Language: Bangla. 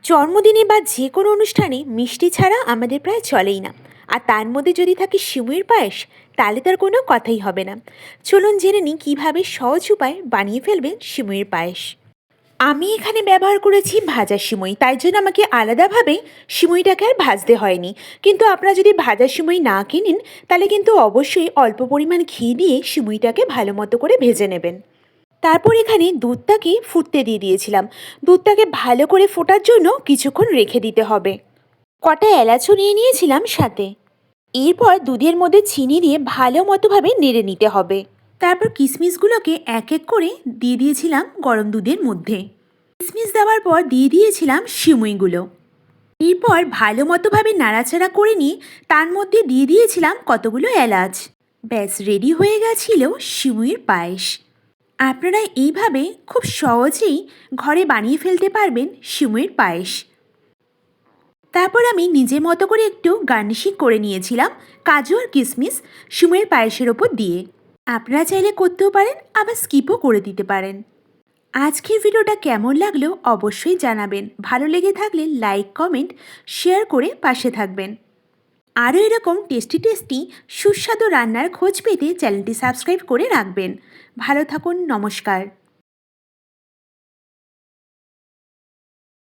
জন্মদিনে বা যে কোনো অনুষ্ঠানে মিষ্টি ছাড়া আমাদের প্রায় চলেই না। আর তার মধ্যে যদি থাকে সিমুইয়ের পায়েস, তাহলে তার কোনো কথাই হবে না। চলুন জেনে নিই কীভাবে সহজ উপায় বানিয়ে ফেলবেন সিমুইয়ের পায়েস। আমি এখানে ব্যবহার করেছি ভাজা সিমুই, তাই জন্য আমাকে আলাদাভাবে সিমুইটাকে আর ভাজতে হয়নি। কিন্তু আপনারা যদি ভাজা সিমুই না কিনেন, তাহলে কিন্তু অবশ্যই অল্প পরিমাণ ঘি দিয়ে সিমুইটাকে ভালো মতো করে ভেজে নেবেন। তারপর এখানে দুধটাকে ফুটতে দিয়ে দিয়েছিলাম। দুধটাকে ভালো করে ফোটার জন্য কিছুক্ষণ রেখে দিতে হবে। কটা এলাচও নিয়ে নিয়েছিলাম সাথে। এরপর দুধের মধ্যে চিনি দিয়ে ভালো মতোভাবে নেড়ে নিতে হবে। তারপর কিশমিশগুলোকে এক এক করে দিয়ে দিয়েছিলাম গরম দুধের মধ্যে। কিশমিশ দেওয়ার পর দিয়ে দিয়েছিলাম সিমুইগুলো। এরপর ভালো মতোভাবে নাড়াচাড়া করে নিয়ে তার মধ্যে দিয়ে দিয়েছিলাম কতগুলো এলাচ। ব্যাস রেডি হয়ে গেছিল সিমুইয়ের পায়েস। আপনারা এইভাবে খুব সহজেই ঘরে বানিয়ে ফেলতে পারবেন সিমুইয়ের পায়েস। তারপর আমি নিজের মতো করে একটু গার্নিশিং করে নিয়েছিলাম কাজু আর কিশমিশ সিমুইয়ের পায়েসের ওপর দিয়ে। আপনারা চাইলে করতেও পারেন, আবার স্কিপও করে দিতে পারেন। আজকের ভিডিওটা কেমন লাগলো অবশ্যই জানাবেন। ভালো লেগে থাকলে লাইক, কমেন্ট, শেয়ার করে পাশে থাকবেন। আরও এরকম টেস্টি টেস্টি সুস্বাদু রান্নার খোঁজ পেতে চ্যানেলটি সাবস্ক্রাইব করে রাখবেন। ভালো থাকুন, নমস্কার।